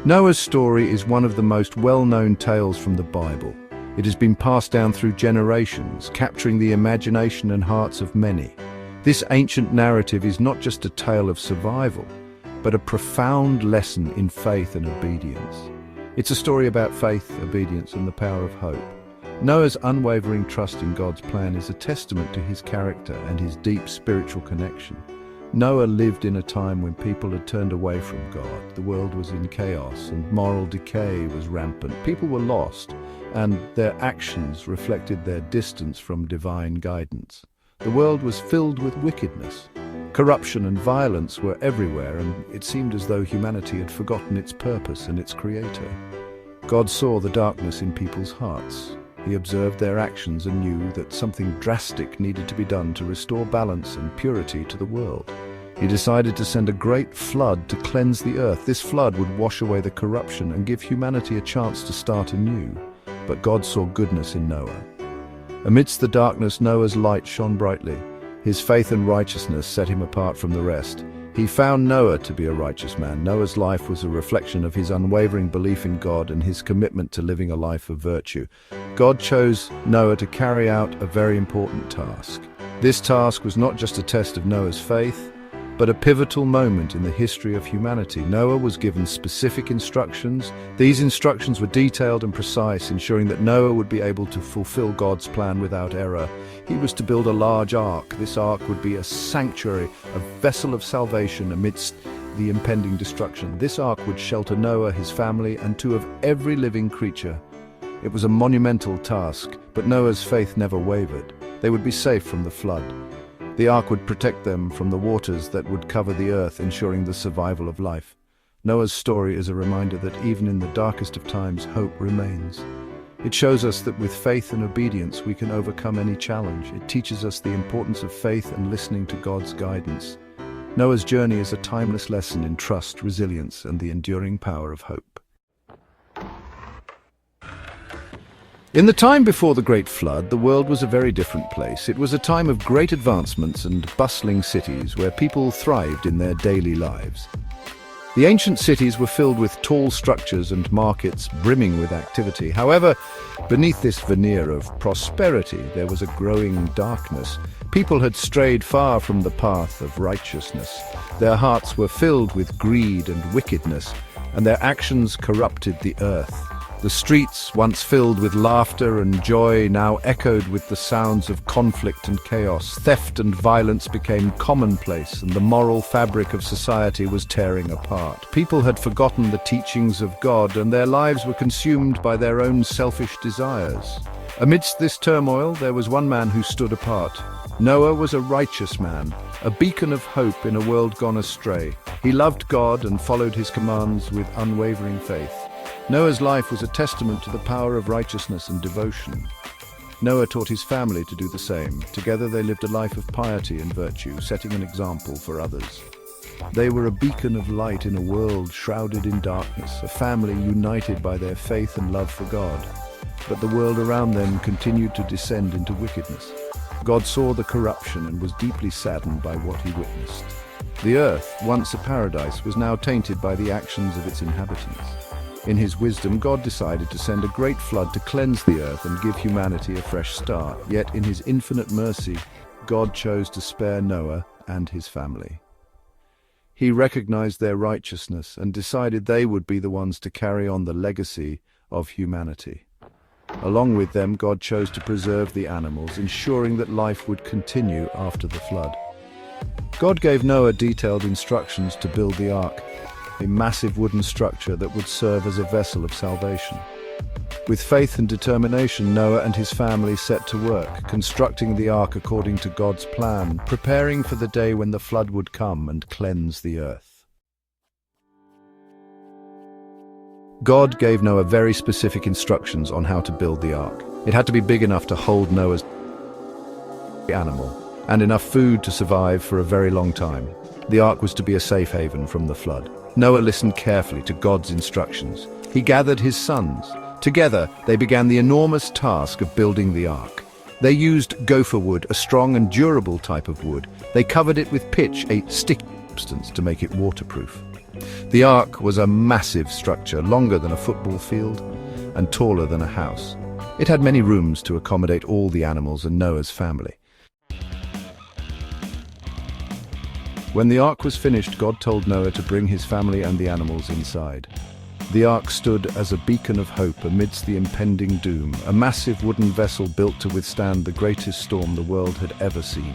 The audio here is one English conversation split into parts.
Noah's story is one of the most well-known tales from the Bible. It has been passed down through generations, capturing the imagination and hearts of many. This ancient narrative is not just a tale of survival, but a profound lesson in faith and obedience. It's a story about faith, obedience, and the power of hope. Noah's unwavering trust in God's plan is a testament to his character and his deep spiritual connection. Noah lived in a time when people had turned away from God. The world was in chaos and moral decay was rampant. People were lost, and their actions reflected their distance from divine guidance. The world was filled with wickedness. Corruption and violence were everywhere, and it seemed as though humanity had forgotten its purpose and its creator. God saw the darkness in people's hearts. He observed their actions and knew that something drastic needed to be done to restore balance and purity to the world. He decided to send a great flood to cleanse the earth. This flood would wash away the corruption and give humanity a chance to start anew. But God saw goodness in Noah. Amidst the darkness, Noah's light shone brightly. His faith and righteousness set him apart from the rest. He found Noah to be a righteous man. Noah's life was a reflection of his unwavering belief in God and his commitment to living a life of virtue. God chose Noah to carry out a very important task. This task was not just a test of Noah's faith, but a pivotal moment in the history of humanity. Noah was given specific instructions. These instructions were detailed and precise, ensuring that Noah would be able to fulfill God's plan without error. He was to build a large ark. This ark would be a sanctuary, a vessel of salvation amidst the impending destruction. This ark would shelter Noah, his family, and two of every living creature. It was a monumental task, but Noah's faith never wavered. They would be safe from the flood. The ark would protect them from the waters that would cover the earth, ensuring the survival of life. Noah's story is a reminder that even in the darkest of times, hope remains. It shows us that with faith and obedience, we can overcome any challenge. It teaches us the importance of faith and listening to God's guidance. Noah's journey is a timeless lesson in trust, resilience, and the enduring power of hope. In the time before the Great Flood, the world was a very different place. It was a time of great advancements and bustling cities where people thrived in their daily lives. The ancient cities were filled with tall structures and markets brimming with activity. However, beneath this veneer of prosperity, there was a growing darkness. People had strayed far from the path of righteousness. Their hearts were filled with greed and wickedness, and their actions corrupted the earth. The streets, once filled with laughter and joy, now echoed with the sounds of conflict and chaos. Theft and violence became commonplace, and the moral fabric of society was tearing apart. People had forgotten the teachings of God, and their lives were consumed by their own selfish desires. Amidst this turmoil, there was one man who stood apart. Noah was a righteous man, a beacon of hope in a world gone astray. He loved God and followed his commands with unwavering faith. Noah's life was a testament to the power of righteousness and devotion. Noah taught his family to do the same. Together they lived a life of piety and virtue, setting an example for others. They were a beacon of light in a world shrouded in darkness, a family united by their faith and love for God. But the world around them continued to descend into wickedness. God saw the corruption and was deeply saddened by what he witnessed. The earth, once a paradise, was now tainted by the actions of its inhabitants. In his wisdom, God decided to send a great flood to cleanse the earth and give humanity a fresh start. Yet in his infinite mercy, God chose to spare Noah and his family. He recognized their righteousness and decided they would be the ones to carry on the legacy of humanity. Along with them, God chose to preserve the animals, ensuring that life would continue after the flood. God gave Noah detailed instructions to build the ark, a massive wooden structure that would serve as a vessel of salvation. With faith and determination, Noah and his family set to work, constructing the ark according to God's plan, preparing for the day when the flood would come and cleanse the earth. God gave Noah very specific instructions on how to build the ark. It had to be big enough to hold Noah's animal, and enough food to survive for a very long time. The ark was to be a safe haven from the flood. Noah listened carefully to God's instructions. He gathered his sons. Together, they began the enormous task of building the ark. They used gopher wood, a strong and durable type of wood. They covered it with pitch, a sticky substance, to make it waterproof. The ark was a massive structure, longer than a football field and taller than a house. It had many rooms to accommodate all the animals and Noah's family. When the ark was finished, God told Noah to bring his family and the animals inside. The ark stood as a beacon of hope amidst the impending doom, a massive wooden vessel built to withstand the greatest storm the world had ever seen.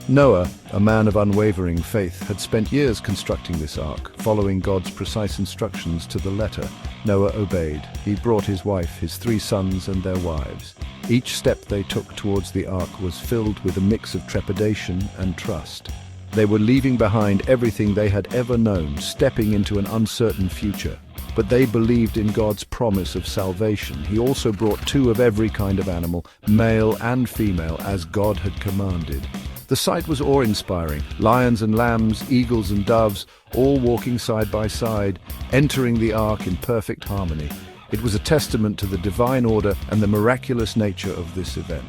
Noah, a man of unwavering faith, had spent years constructing this ark, following God's precise instructions to the letter. Noah obeyed. He brought his wife, his 3 sons and their wives. Each step they took towards the ark was filled with a mix of trepidation and trust. They were leaving behind everything they had ever known, stepping into an uncertain future. But they believed in God's promise of salvation. He also brought 2 of every kind of animal, male and female, as God had commanded. The sight was awe-inspiring. Lions and lambs, eagles and doves, all walking side by side, entering the ark in perfect harmony. It was a testament to the divine order and the miraculous nature of this event.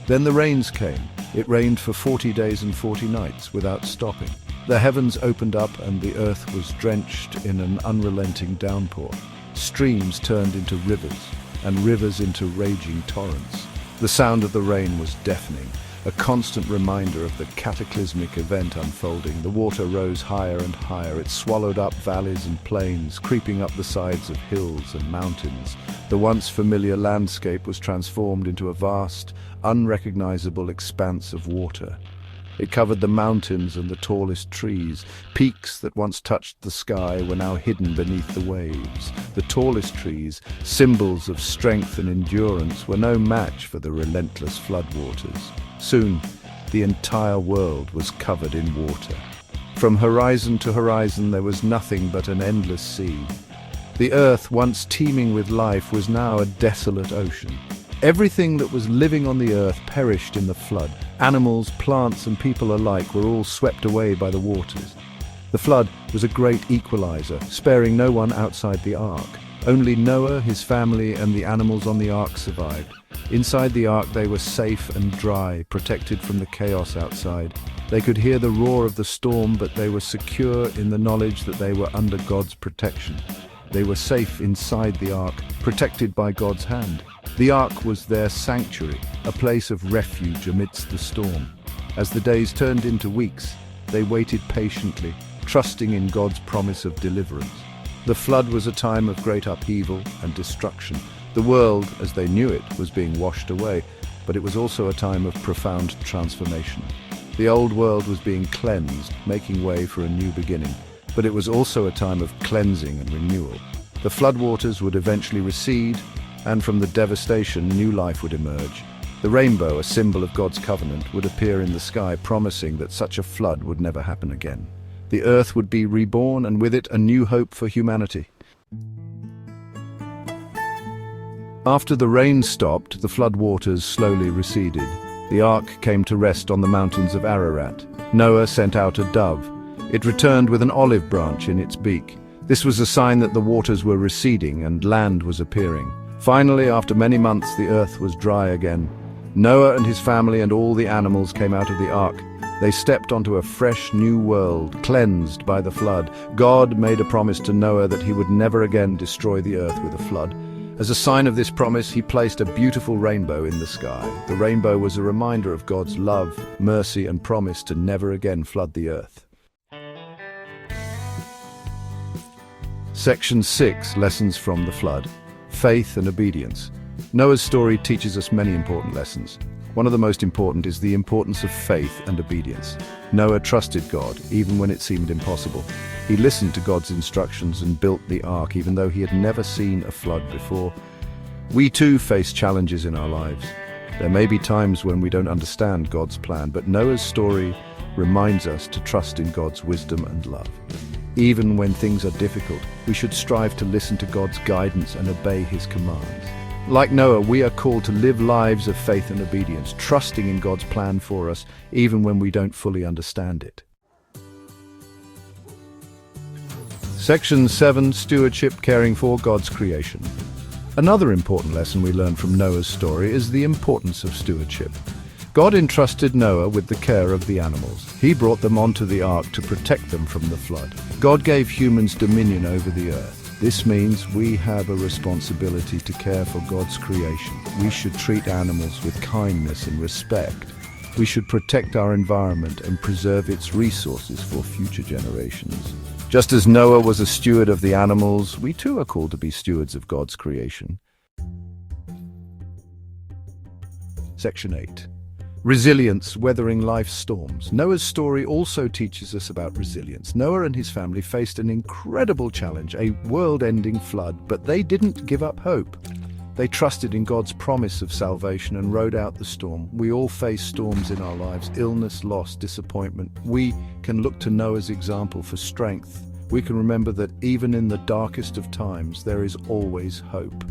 Then the rains came. It rained for 40 days and 40 nights without stopping. The heavens opened up and the earth was drenched in an unrelenting downpour. Streams turned into rivers, and rivers into raging torrents. The sound of the rain was deafening, a constant reminder of the cataclysmic event unfolding. The water rose higher and higher. It swallowed up valleys and plains, creeping up the sides of hills and mountains. The once familiar landscape was transformed into a vast, unrecognizable expanse of water. It covered the mountains and the tallest trees. Peaks that once touched the sky were now hidden beneath the waves. The tallest trees, symbols of strength and endurance, were no match for the relentless floodwaters. Soon, the entire world was covered in water. From horizon to horizon, there was nothing but an endless sea. The earth, once teeming with life, was now a desolate ocean. Everything that was living on the earth perished in the flood. Animals, plants, and people alike were all swept away by the waters. The flood was a great equalizer, sparing no one outside the ark. Only Noah, his family, and the animals on the ark survived. Inside the ark they were safe and dry, protected from the chaos outside. They could hear the roar of the storm, but they were secure in the knowledge that they were under God's protection. They were safe inside the ark, protected by God's hand. The ark was their sanctuary, a place of refuge amidst the storm. As the days turned into weeks, they waited patiently, trusting in God's promise of deliverance. The flood was a time of great upheaval and destruction. The world, as they knew it, was being washed away, but it was also a time of profound transformation. The old world was being cleansed, making way for a new beginning, but it was also a time of cleansing and renewal. The floodwaters would eventually recede, and from the devastation, new life would emerge. The rainbow, a symbol of God's covenant, would appear in the sky, promising that such a flood would never happen again. The earth would be reborn, and with it a new hope for humanity. After the rain stopped, the floodwaters slowly receded. The ark came to rest on the mountains of Ararat. Noah sent out a dove. It returned with an olive branch in its beak. This was a sign that the waters were receding and land was appearing. Finally, after many months, the earth was dry again. Noah and his family and all the animals came out of the ark. They stepped onto a fresh new world, cleansed by the flood. God made a promise to Noah that he would never again destroy the earth with a flood. As a sign of this promise, he placed a beautiful rainbow in the sky. The rainbow was a reminder of God's love, mercy, and promise to never again flood the earth. Section 6, Lessons from the Flood. Faith and obedience. Noah's story teaches us many important lessons. One of the most important is the importance of faith and obedience. Noah trusted God, even when it seemed impossible. He listened to God's instructions and built the ark, even though he had never seen a flood before. We too face challenges in our lives. There may be times when we don't understand God's plan, but Noah's story reminds us to trust in God's wisdom and love. Even when things are difficult, we should strive to listen to God's guidance and obey his commands. Like Noah, we are called to live lives of faith and obedience, trusting in God's plan for us, even when we don't fully understand it. Section 7, Stewardship, caring for God's creation. Another important lesson we learn from Noah's story is the importance of stewardship. God entrusted Noah with the care of the animals. He brought them onto the ark to protect them from the flood. God gave humans dominion over the earth. This means we have a responsibility to care for God's creation. We should treat animals with kindness and respect. We should protect our environment and preserve its resources for future generations. Just as Noah was a steward of the animals, we too are called to be stewards of God's creation. Section 8. Resilience, weathering life's storms. Noah's story also teaches us about resilience. Noah and his family faced an incredible challenge, a world-ending flood, but they didn't give up hope. They trusted in God's promise of salvation and rode out the storm. We all face storms in our lives, illness, loss, disappointment. We can look to Noah's example for strength. We can remember that even in the darkest of times, there is always hope.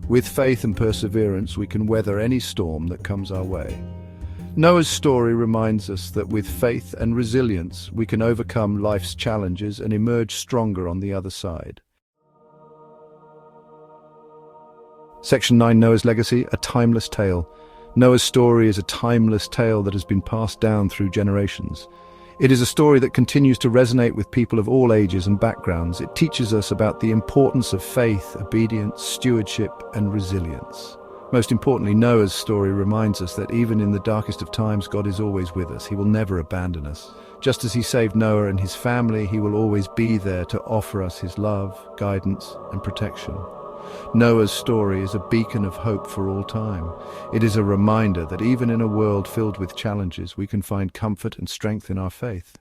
With faith and perseverance, we can weather any storm that comes our way. Noah's story reminds us that with faith and resilience, we can overcome life's challenges and emerge stronger on the other side. Section 9. Noah's legacy, a timeless tale. Noah's story is a timeless tale that has been passed down through generations. It is a story that continues to resonate with people of all ages and backgrounds. It teaches us about the importance of faith, obedience, stewardship, and resilience. Most importantly, Noah's story reminds us that even in the darkest of times, God is always with us. He will never abandon us. Just as he saved Noah and his family, he will always be there to offer us his love, guidance, and protection. Noah's story is a beacon of hope for all time. It is a reminder that even in a world filled with challenges, we can find comfort and strength in our faith.